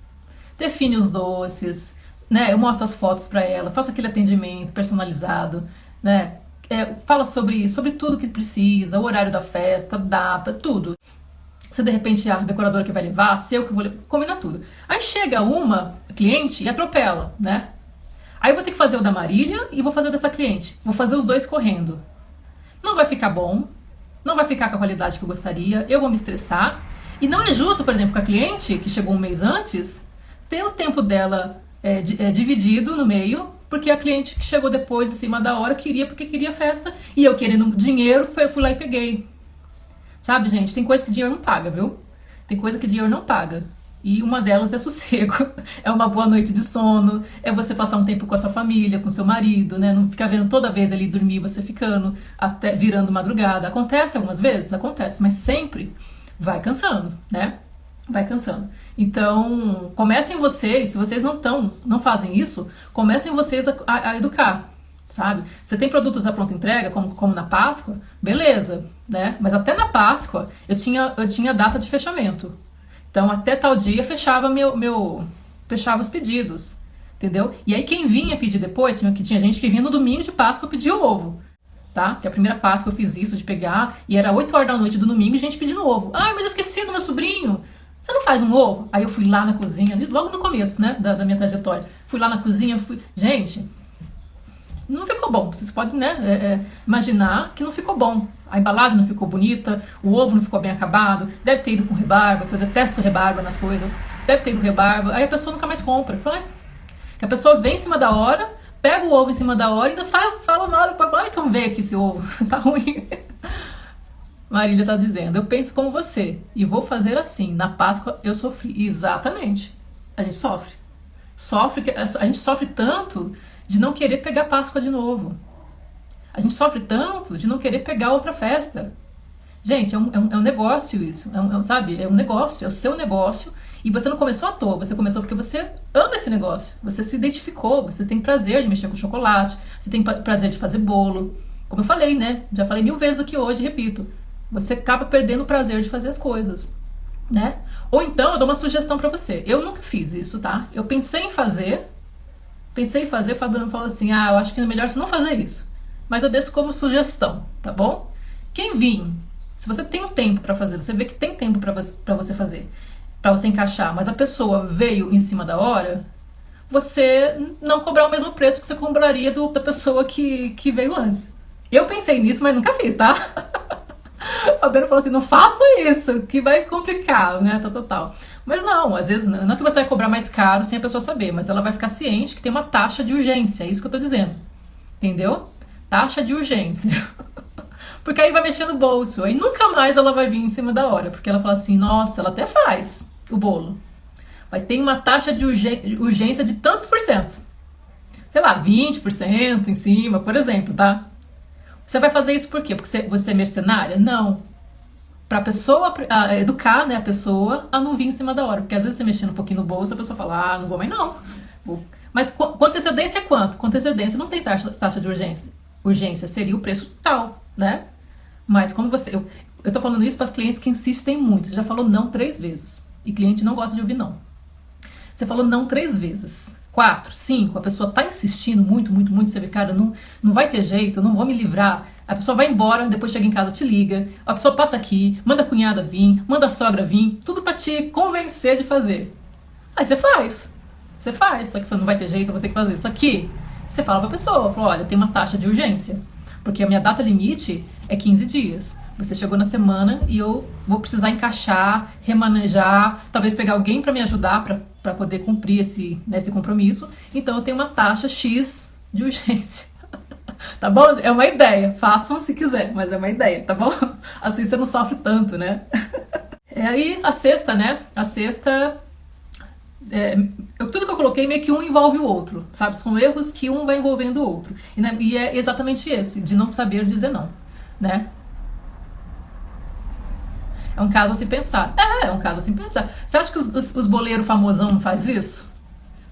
Speaker 1: define os doces, né? Eu mostro as fotos pra ela, faço aquele atendimento personalizado, né? Fala sobre tudo que precisa, o horário da festa, data, tudo. Se de repente a decoradora que vai levar, se eu que vou levar, combina tudo. Aí chega uma cliente e atropela, né? Aí eu vou ter que fazer o da Marília e vou fazer o dessa cliente. Vou fazer os dois correndo. Não vai ficar bom, não vai ficar com a qualidade que eu gostaria, eu vou me estressar. E não é justo, por exemplo, com a cliente que chegou um mês antes, ter o tempo dela dividido no meio, porque a cliente que chegou depois, em cima da hora, porque queria festa, e eu querendo dinheiro, fui lá e peguei. Sabe, gente, tem coisa que dinheiro não paga, viu? Tem coisa que dinheiro não paga. E uma delas é sossego, é uma boa noite de sono, é você passar um tempo com a sua família, com seu marido, né? Não ficar vendo toda vez ele dormir, você ficando, até virando madrugada. Acontece algumas vezes? Acontece, mas sempre vai cansando, né? Vai cansando. Então, comecem vocês, se vocês não fazem isso, comecem vocês a educar. Sabe? Você tem produtos à pronta entrega, como na Páscoa, beleza, né? Mas até na Páscoa eu tinha data de fechamento. Então até tal dia fechava fechava os pedidos, entendeu? E aí quem vinha pedir depois, tinha gente que vinha no domingo de Páscoa pedir o ovo, tá? Que a primeira Páscoa eu fiz isso de pegar e era 8 horas da noite do domingo e gente pedindo ovo. Ai, mas eu esqueci do meu sobrinho. Você não faz um ovo? Aí eu fui lá na cozinha, logo no começo, né, da minha trajetória. Fui lá na cozinha, gente, não ficou bom. Vocês podem, né, imaginar que não ficou bom. A embalagem não ficou bonita, o ovo não ficou bem acabado, deve ter ido com rebarba, que eu detesto rebarba nas coisas, deve ter ido rebarba, aí a pessoa nunca mais compra. Que a pessoa vem em cima da hora, pega o ovo em cima da hora e ainda fala mal, ai, como veio aqui esse ovo, tá ruim. Marília tá dizendo, eu penso como você, e vou fazer assim, na Páscoa eu sofri. Exatamente, a gente sofre. A gente sofre tanto de não querer pegar Páscoa de novo. A gente sofre tanto de não querer pegar outra festa. Gente, é um negócio isso, sabe? É um negócio, é o seu negócio, e você não começou à toa, você começou porque você ama esse negócio, você se identificou, você tem prazer de mexer com chocolate, você tem prazer de fazer bolo. Como eu falei, né? Já falei 1000 vezes aqui hoje, repito, você acaba perdendo o prazer de fazer as coisas, né? Ou então, eu dou uma sugestão pra você. Eu nunca fiz isso, tá? Eu pensei em fazer, o Fabiano falou assim, eu acho que é melhor você não fazer isso. Mas eu deixo como sugestão, tá bom? Quem vir, se você tem um tempo pra fazer, você vê que tem tempo pra você fazer, pra você encaixar, mas a pessoa veio em cima da hora, você não cobrar o mesmo preço que você cobraria da pessoa que veio antes. Eu pensei nisso, mas nunca fiz, tá? O Fabiano falou assim, não faça isso, que vai complicar, né, tal. Mas não, às vezes, não é que você vai cobrar mais caro sem a pessoa saber, mas ela vai ficar ciente que tem uma taxa de urgência, é isso que eu tô dizendo, entendeu? Taxa de urgência. Porque aí vai mexer no bolso, aí nunca mais ela vai vir em cima da hora, porque ela fala assim, nossa, ela até faz o bolo, vai ter uma taxa de urgência de tantos por cento, sei lá, 20% em cima, por exemplo, tá? Você vai fazer isso por quê? Porque você é mercenária? Não. Pra pessoa, educar, né, a pessoa a não vir em cima da hora. Porque às vezes você mexendo um pouquinho no bolso, a pessoa fala, não vou mais não. Mas com antecedência é quanto? Com antecedência não tem taxa de urgência. Urgência seria o preço total, né? Mas como eu tô falando isso para as clientes que insistem muito. Você já falou não 3 vezes. E cliente não gosta de ouvir não. Você falou não 3 vezes. 4, 5, a pessoa tá insistindo muito, muito, muito, você vê, cara, não vai ter jeito, eu não vou me livrar. A pessoa vai embora, depois chega em casa, te liga, a pessoa passa aqui, manda a cunhada vir, manda a sogra vir, tudo pra te convencer de fazer. Aí você faz. Você faz, só que não vai ter jeito, eu vou ter que fazer. Só que você fala pra pessoa, fala, olha, tem uma taxa de urgência, porque a minha data limite é 15 dias. Você chegou na semana e eu vou precisar encaixar, remanejar, talvez pegar alguém para me ajudar para poder cumprir esse compromisso. Então eu tenho uma taxa X de urgência. Tá bom? É uma ideia. Façam se quiser, mas é uma ideia, tá bom? Assim você não sofre tanto, né? Aí a sexta, né? A sexta... tudo que eu coloquei meio que um envolve o outro, sabe? São erros que um vai envolvendo o outro. E é exatamente esse, de não saber dizer não, né? É um caso a se pensar. É um caso a se pensar. Você acha que os boleiros famosão não faz isso?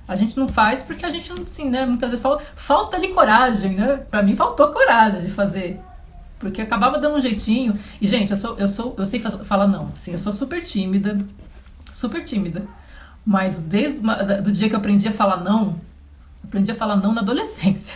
Speaker 1: A gente não faz porque a gente não, assim, né? Muitas vezes falta ali coragem, né? Pra mim faltou coragem de fazer. Porque acabava dando um jeitinho. E, gente, eu sei falar não. Assim, eu sou super tímida. Super tímida. Mas desde do dia que eu aprendi a falar não na adolescência.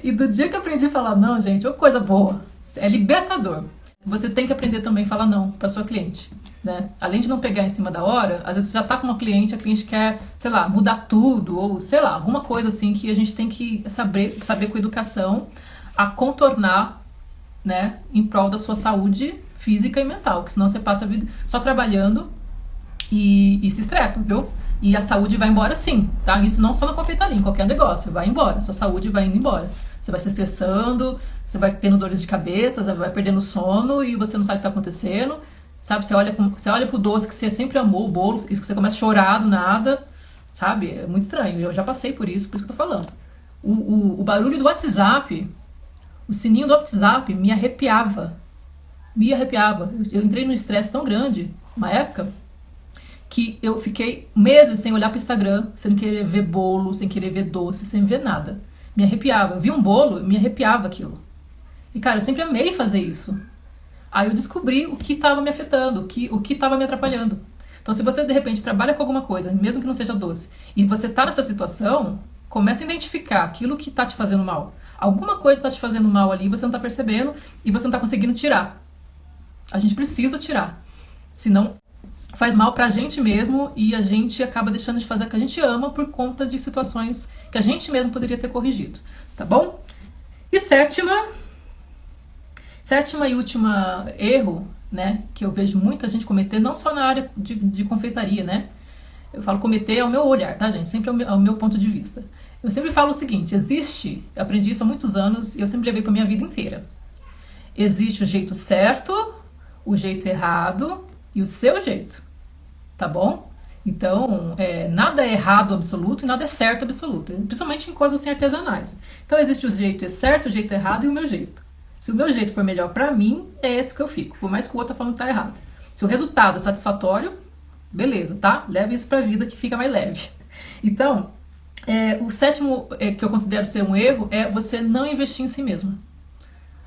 Speaker 1: E do dia que eu aprendi a falar não, gente, é uma coisa boa. É libertador. Você tem que aprender também a falar não para sua cliente, né? Além de não pegar em cima da hora, às vezes você já tá com uma cliente, a cliente quer, sei lá, mudar tudo, ou sei lá, alguma coisa assim que a gente tem que saber com educação a contornar, né, em prol da sua saúde física e mental, porque senão você passa a vida só trabalhando e se estressa, viu? E a saúde vai embora sim, tá? Isso não só na confeitaria, em qualquer negócio, vai embora, sua saúde vai indo embora. Você vai se estressando, você vai tendo dores de cabeça, você vai perdendo sono e você não sabe o que está acontecendo. Sabe, você olha pro doce que você sempre amou, o bolo, isso que você começa a chorar do nada, sabe? É muito estranho. Eu já passei por isso que eu tô falando. O barulho do WhatsApp, o sininho do WhatsApp me arrepiava. Me arrepiava. Eu entrei num estresse tão grande, uma época, que eu fiquei meses sem olhar pro Instagram, sem querer ver bolo, sem querer ver doce, sem ver nada. Me arrepiava. Eu vi um bolo, me arrepiava aquilo. E, cara, eu sempre amei fazer isso. Aí eu descobri o que estava me afetando, o que estava me atrapalhando. Então, se você, de repente, trabalha com alguma coisa, mesmo que não seja doce, e você está nessa situação, comece a identificar aquilo que está te fazendo mal. Alguma coisa está te fazendo mal ali, você não está percebendo e você não está conseguindo tirar. A gente precisa tirar. Senão, faz mal pra gente mesmo e a gente acaba deixando de fazer o que a gente ama por conta de situações que a gente mesmo poderia ter corrigido, tá bom? E sétima e última erro, né, que eu vejo muita gente cometer, não só na área de confeitaria, né? Eu falo cometer ao meu olhar, tá, gente? Sempre ao meu ponto de vista. Eu sempre falo o seguinte, eu aprendi isso há muitos anos e eu sempre levei pra minha vida inteira. Existe o jeito certo, o jeito errado e o seu jeito, tá bom? Então, nada é errado absoluto e nada é certo absoluto, principalmente em coisas assim artesanais. Então, existe o jeito certo, o jeito errado e o meu jeito. Se o meu jeito for melhor pra mim, é esse que eu fico, por mais que o outro tá falando que tá errado. Se o resultado é satisfatório, beleza, tá? Leve isso pra vida que fica mais leve. Então, o sétimo que eu considero ser um erro é você não investir em si mesmo.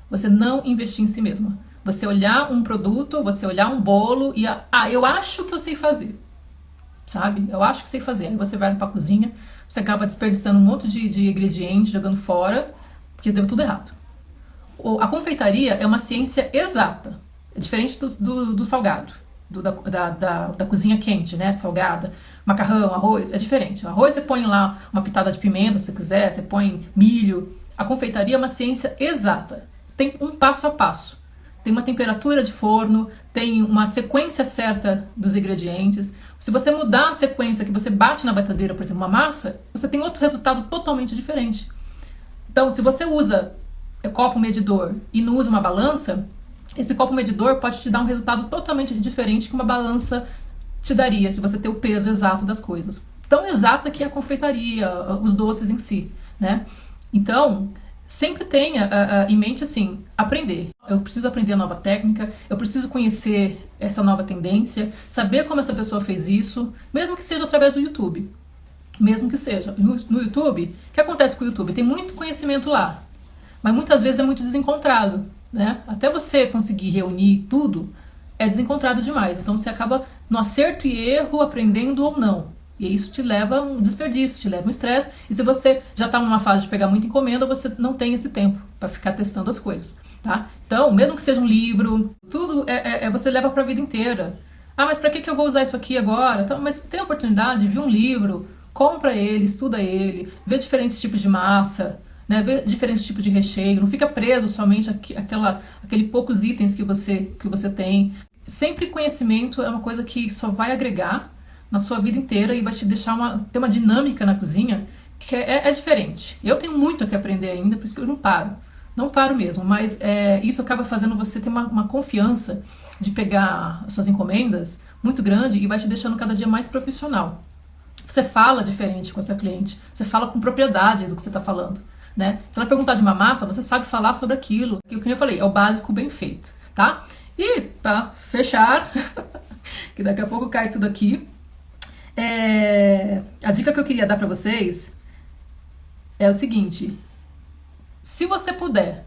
Speaker 1: Você não investir em si mesma. Você olhar um produto, você olhar um bolo e... eu acho que eu sei fazer. Sabe? Eu acho que sei fazer. Aí você vai pra cozinha, você acaba desperdiçando um monte de ingredientes, jogando fora, porque deu tudo errado. A confeitaria é uma ciência exata. É diferente do salgado. Da cozinha quente, né? Salgada. Macarrão, arroz, é diferente. O arroz você põe lá uma pitada de pimenta, se você quiser, você põe milho. A confeitaria é uma ciência exata. Tem um passo a passo. Tem uma temperatura de forno, tem uma sequência certa dos ingredientes. Se você mudar a sequência que você bate na batedeira, por exemplo, uma massa, você tem outro resultado totalmente diferente. Então, se você usa copo medidor e não usa uma balança, esse copo medidor pode te dar um resultado totalmente diferente que uma balança te daria, se você ter o peso exato das coisas. Tão exata que é a confeitaria, os doces em si, né? Então, sempre tenha em mente assim, aprender. Eu preciso aprender a nova técnica, eu preciso conhecer essa nova tendência, saber como essa pessoa fez isso, mesmo que seja através do YouTube. Mesmo que seja. No YouTube, o que acontece com o YouTube? Tem muito conhecimento lá, mas muitas vezes é muito desencontrado, né? Até você conseguir reunir tudo, é desencontrado demais. Então você acaba no acerto e erro, aprendendo ou não. E isso te leva a um desperdício, te leva a um estresse. E se você já está numa fase de pegar muita encomenda, você não tem esse tempo para ficar testando as coisas, tá? Então, mesmo que seja um livro, tudo você leva para a vida inteira. Ah, mas para que eu vou usar isso aqui agora? Então, mas tem a oportunidade, viu um livro, compra ele, estuda ele, vê diferentes tipos de massa, né, vê diferentes tipos de recheio, não fica preso somente aquele poucos itens que você tem. Sempre conhecimento é uma coisa que só vai agregar na sua vida inteira e vai te deixar ter uma dinâmica na cozinha que é diferente. Eu tenho muito a que aprender ainda, por isso que eu não paro. Não paro mesmo, mas isso acaba fazendo você ter uma confiança de pegar suas encomendas muito grande e vai te deixando cada dia mais profissional. Você fala diferente com essa cliente, você fala com propriedade do que você está falando, né? Se ela perguntar de uma massa, você sabe falar sobre aquilo. Que o que eu falei, é o básico bem feito, tá? E para fechar, que daqui a pouco cai tudo aqui, a dica que eu queria dar para vocês é o seguinte: se você puder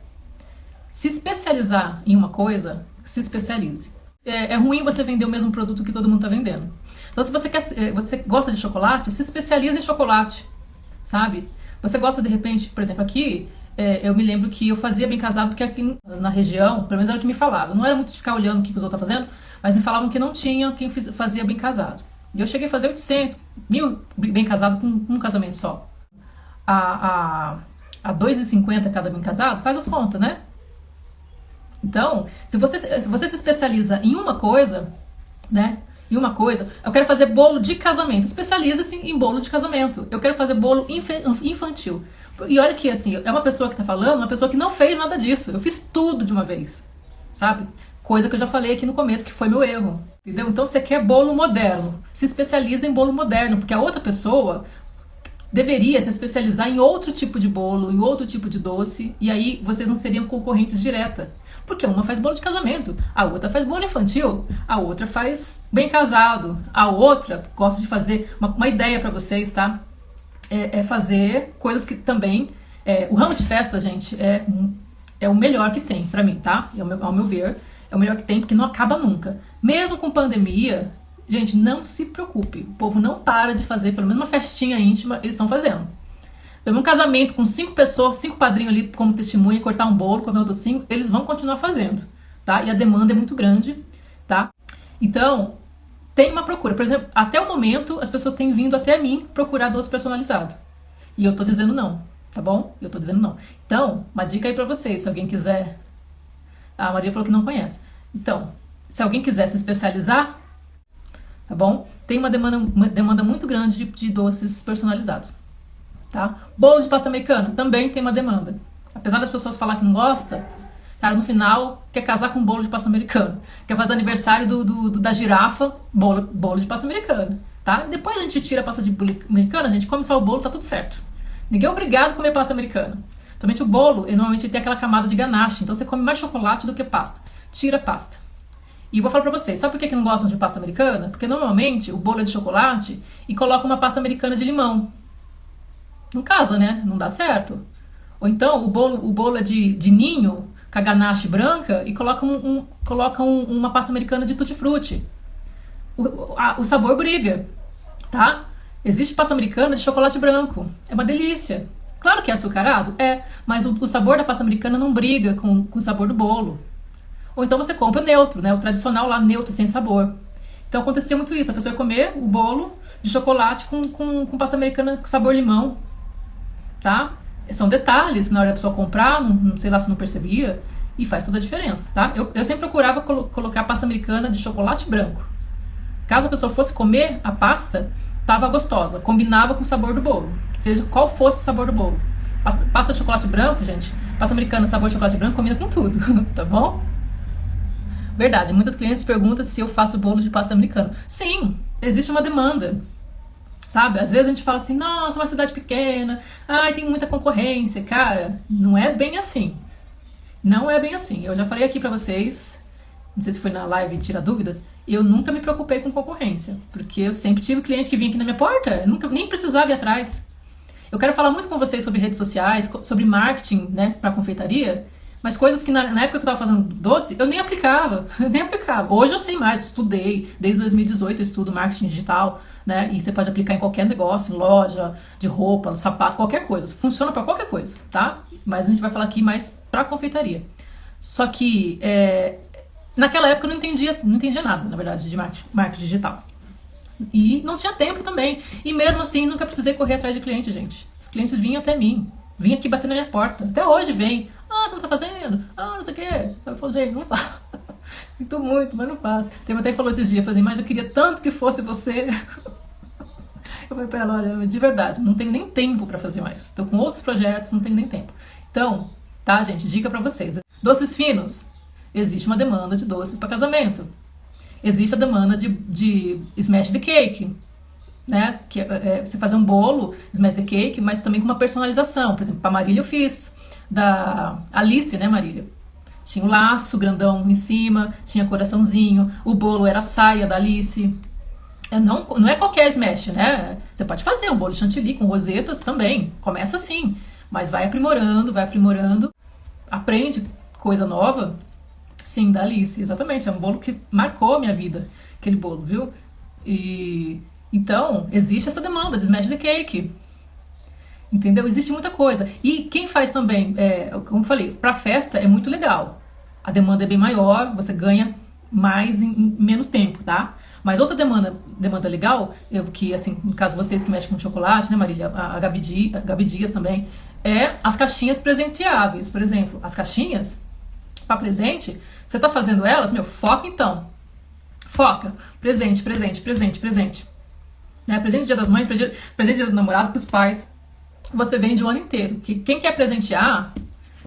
Speaker 1: se especializar em uma coisa, se especialize. É ruim você vender o mesmo produto que todo mundo está vendendo. Então, se você gosta de chocolate, se especialize em chocolate, sabe? Você gosta, de repente, por exemplo, aqui, eu me lembro que eu fazia bem casado, porque aqui na região, pelo menos era o que me falavam. Não era muito de ficar olhando o que os outros estavam fazendo, mas me falavam que não tinha quem fazia bem casado. E eu cheguei a fazer 800 mil bem casado com um casamento só. A R$2,50 cada bem casado, faz as contas, né? Então, se você se especializa em uma coisa, né? Em uma coisa, eu quero fazer bolo de casamento, especializa-se em bolo de casamento. Eu quero fazer bolo infantil. E olha que, assim, é uma pessoa que tá falando, uma pessoa que não fez nada disso. Eu fiz tudo de uma vez, sabe? Coisa que eu já falei aqui no começo, que foi meu erro, entendeu? Então, você quer bolo moderno, se especializa em bolo moderno, porque a outra pessoa deveria se especializar em outro tipo de bolo, em outro tipo de doce, e aí vocês não seriam concorrentes direta. Porque uma faz bolo de casamento, a outra faz bolo infantil, a outra faz bem casado, a outra gosta de fazer uma ideia para vocês, tá? Fazer coisas que também... o ramo de festa, gente, é o melhor que tem pra mim, tá? Ao meu ver, é o melhor que tem, porque não acaba nunca. Mesmo com pandemia, gente, não se preocupe. O povo não para de fazer, pelo menos uma festinha íntima, eles estão fazendo. Pelo menos um casamento com 5 pessoas, 5 padrinhos ali como testemunha, cortar um bolo, comer um docinho, eles vão continuar fazendo, tá? E a demanda é muito grande, tá? Então, tem uma procura. Por exemplo, até o momento, as pessoas têm vindo até mim procurar doce personalizado. E eu tô dizendo não, tá bom? Eu tô dizendo não. Então, uma dica aí pra vocês, se alguém quiser... A Maria falou que não conhece. Então, se alguém quiser se especializar, tá bom? Tem uma demanda muito grande de doces personalizados. Tá? Bolo de pasta americana também tem uma demanda. Apesar das pessoas falar que não gosta, cara, no final quer casar com bolo de pasta americana. Quer fazer aniversário da girafa, bolo de pasta americana. Tá? Depois a gente tira a pasta de americana, a gente come só o bolo, tá tudo certo. Ninguém é obrigado a comer pasta americana. Principalmente o bolo, ele normalmente tem aquela camada de ganache, então você come mais chocolate do que pasta. Tira a pasta. E vou falar pra vocês, sabe por que não gostam de pasta americana? Porque normalmente o bolo é de chocolate e coloca uma pasta americana de limão. Não casa, né? Não dá certo. Ou então o bolo é de ninho, com a ganache branca, e coloca uma pasta americana de tutti-frutti. O sabor briga, tá? Existe pasta americana de chocolate branco. É uma delícia. Claro que é açucarado, mas o sabor da pasta americana não briga com o sabor do bolo. Ou então você compra neutro, né? O tradicional lá, neutro, sem sabor. Então acontecia muito isso. A pessoa ia comer o bolo de chocolate com pasta americana com sabor limão. Tá? São detalhes que na hora da pessoa comprar, não sei lá se não percebia, e faz toda a diferença, tá? Eu sempre procurava colocar pasta americana de chocolate branco. Caso a pessoa fosse comer a pasta, tava gostosa, combinava com o sabor do bolo, seja qual fosse o sabor do bolo. Pasta de chocolate branco, gente, pasta americana sabor de chocolate branco combina com tudo, tá bom? Verdade, muitas clientes perguntam se eu faço bolo de pasta americana. Sim, existe uma demanda. Sabe? Às vezes a gente fala assim, nossa, uma cidade pequena, tem muita concorrência. Cara, não é bem assim. Não é bem assim. Eu já falei aqui pra vocês, não sei se foi na live Tira Dúvidas, eu nunca me preocupei com concorrência, porque eu sempre tive cliente que vinha aqui na minha porta, eu nunca nem precisava ir atrás. Eu quero falar muito com vocês sobre redes sociais, sobre marketing, né, pra confeitaria, mas coisas que na época que eu tava fazendo doce, eu nem aplicava, Hoje eu sei mais, eu estudei, desde 2018 eu estudo marketing digital, né? E você pode aplicar em qualquer negócio, em loja, de roupa, no sapato, qualquer coisa. Funciona para qualquer coisa, tá? Mas a gente vai falar aqui mais para confeitaria. Só que naquela época eu não entendia nada, na verdade, de marketing digital. E não tinha tempo também. E mesmo assim, nunca precisei correr atrás de cliente, gente. Os clientes vinham até mim. Vinham aqui bater na minha porta. Até hoje vem. Ah, você não tá fazendo? Ah, não sei o quê. Sabe, eu falo, gente, não faço. Sinto muito, mas não faço. Tem até que falou esses dias, falei, mas eu queria tanto que fosse você. Eu falei pra ela, olha, de verdade, não tenho nem tempo pra fazer mais. Tô com outros projetos, não tenho nem tempo. Então, tá, gente, dica pra vocês. Doces finos. Existe uma demanda de doces para casamento. Existe a demanda de smash the cake, né? Que você fazer um bolo, smash the cake, mas também com uma personalização. Por exemplo, para Marília eu fiz, da Alice, né, Marília? Tinha um laço grandão em cima, tinha coraçãozinho, o bolo era a saia da Alice. Não é qualquer smash, né? Você pode fazer um bolo de chantilly com rosetas também. Começa assim, mas vai aprimorando, aprende coisa nova. Sim, da Alice, exatamente. É um bolo que marcou a minha vida, aquele bolo, viu? E então, existe essa demanda de smash the cake. Entendeu? Existe muita coisa. E quem faz também, como eu falei, para festa é muito legal. A demanda é bem maior, você ganha mais em menos tempo, tá? Mas outra demanda legal, que assim, no caso vocês que mexem com chocolate, né, Marília? A Gabi Dias também, é as caixinhas presenteáveis. Por exemplo, as caixinhas para presente, você tá fazendo elas, foca então. Foca. Presente, presente, presente, presente. Né? Presente do Dia das Mães, presente do Dia do Namorado, pros pais. Você vende o ano inteiro. Quem quer presentear,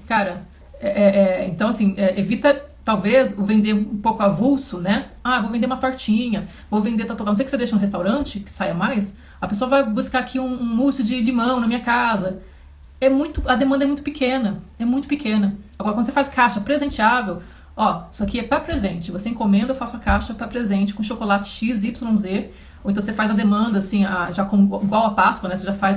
Speaker 1: cara, então assim, evita talvez o vender um pouco avulso, né? Ah, vou vender uma tortinha, vou vender tal. Não sei que você deixa no restaurante, que saia mais, a pessoa vai buscar aqui um mousse de limão na minha casa. A demanda é muito pequena, Agora, quando você faz caixa presenteável, ó, isso aqui é para presente. Você encomenda, eu faço a caixa para presente com chocolate X, Y, Z. Ou então você faz a demanda, assim, igual a Páscoa, né? Você já faz,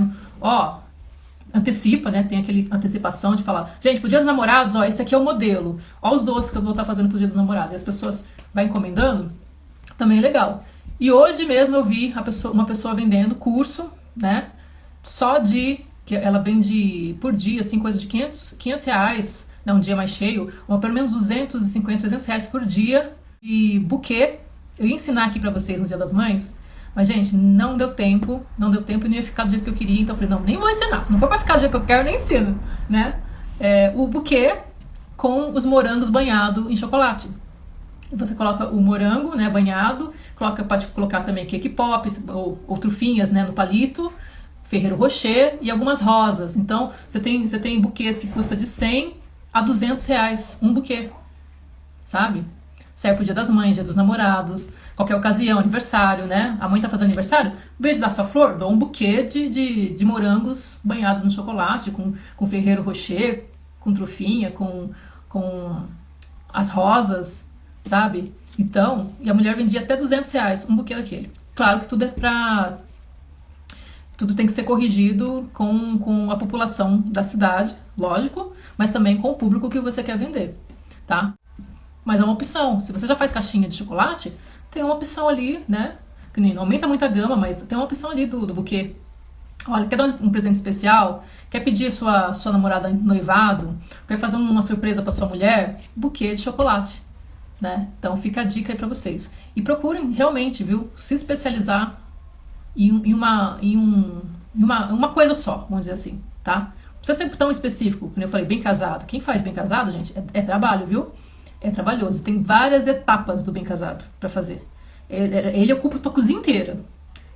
Speaker 1: antecipa, né? Tem aquele antecipação de falar, gente, pro Dia dos Namorados, ó, esse aqui é o modelo. Ó os doces que eu vou estar fazendo pro Dia dos Namorados. E as pessoas vão encomendando, também é legal. E hoje mesmo eu vi uma pessoa vendendo curso, né? Que ela vende por dia, assim, coisa de 500 reais, né, um dia mais cheio, ou pelo menos 250, 300 reais por dia, e buquê. Eu ia ensinar aqui pra vocês no Dia das Mães, mas, gente, não deu tempo e não ia ficar do jeito que eu queria, então eu falei, não, nem vou ensinar, se não for pra ficar do jeito que eu quero, eu nem ensino, né? O buquê com os morangos banhados em chocolate. Você coloca o morango, né, banhado, pode colocar também cake pop, ou trufinhas, né, no palito, Ferrero Rocher e algumas rosas. Então, você tem buquês que custa de 100 a 200 reais, um buquê, sabe? Serve pro Dia das Mães, Dia dos Namorados, qualquer ocasião, aniversário, né? A mãe tá fazendo aniversário, em vez de dar sua flor, dou um buquê de morangos banhados no chocolate, com Ferrero Rocher, com trufinha, com as rosas, sabe? Então, e a mulher vendia até 200 reais, um buquê daquele. Claro que tudo tem que ser corrigido com a população da cidade, lógico, mas também com o público que você quer vender, tá? Mas é uma opção. Se você já faz caixinha de chocolate, tem uma opção ali, né? Que nem não aumenta muito a gama, mas tem uma opção ali do buquê. Olha, quer dar um presente especial? Quer pedir sua namorada em noivado? Quer fazer uma surpresa para sua mulher? Buquê de chocolate, né? Então fica a dica aí para vocês. E procurem realmente, viu? Se especializar em uma coisa só, vamos dizer assim, tá? Não precisa ser tão específico, como eu falei, bem casado. Quem faz bem casado, gente, é trabalho, viu? É trabalhoso. Tem várias etapas do bem casado pra fazer. Ele ocupa a tua cozinha inteira.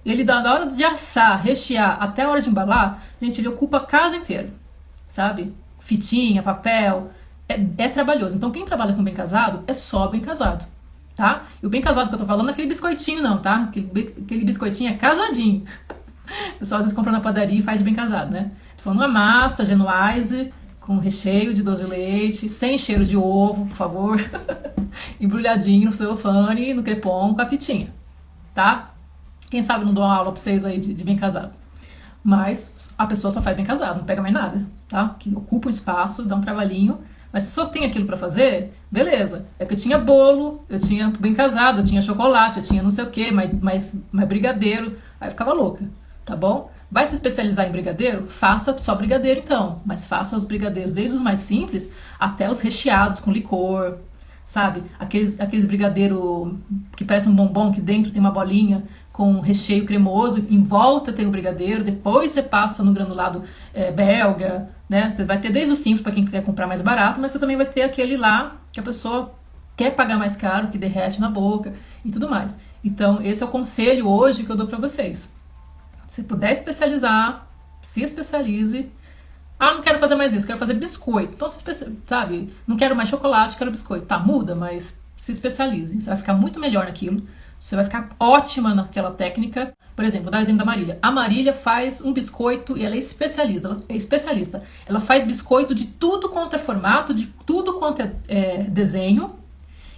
Speaker 1: Ele, da hora de assar, rechear, até a hora de embalar, gente, ele ocupa a casa inteira, sabe? Fitinha, papel, é trabalhoso. Então, quem trabalha com bem casado, é só bem casado, tá? E o bem casado que eu tô falando não é aquele biscoitinho não, tá? Aquele biscoitinho é casadinho. O pessoal às vezes compra na padaria e faz de bem casado, né? Tô falando uma massa Genoise com recheio de doce de leite, sem cheiro de ovo, por favor. Embrulhadinho no celofane, no crepom, com a fitinha, tá? Quem sabe não dou uma aula pra vocês aí de bem casado. Mas a pessoa só faz bem casado, não pega mais nada, tá? Que ocupa um espaço, dá um trabalhinho. Mas se só tem aquilo pra fazer, beleza. É que eu tinha bolo, eu tinha bem casado, eu tinha chocolate, eu tinha não sei o que, mais brigadeiro. Aí eu ficava louca, tá bom? Vai se especializar em brigadeiro? Faça só brigadeiro então, mas faça os brigadeiros desde os mais simples até os recheados com licor, sabe? Aqueles brigadeiro que parece um bombom, que dentro tem uma bolinha com recheio cremoso, em volta tem o brigadeiro, depois você passa no granulado belga, né? Você vai ter desde o simples para quem quer comprar mais barato, mas você também vai ter aquele lá que a pessoa quer pagar mais caro, que derrete na boca e tudo mais. Então, esse é o conselho hoje que eu dou para vocês. Se puder especializar, se especialize. Ah, não quero fazer mais isso, quero fazer biscoito. Então, sabe, não quero mais chocolate, quero biscoito. Tá, muda, mas se especialize. Você vai ficar muito melhor naquilo. Você vai ficar ótima naquela técnica. Por exemplo, vou dar o exemplo da Marília. A Marília faz um biscoito e ela é especialista. Ela faz biscoito de tudo quanto é formato, de tudo quanto é desenho.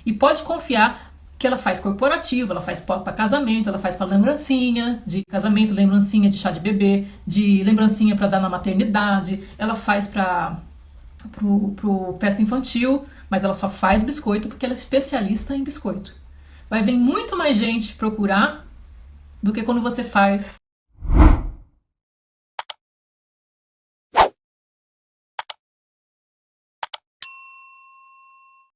Speaker 1: E pode confiar que ela faz corporativo, ela faz para casamento, ela faz para lembrancinha de casamento, lembrancinha de chá de bebê, de lembrancinha para dar na maternidade, ela faz para pro festa infantil, mas ela só faz biscoito porque ela é especialista em biscoito. Vai vir muito mais gente procurar do que quando você faz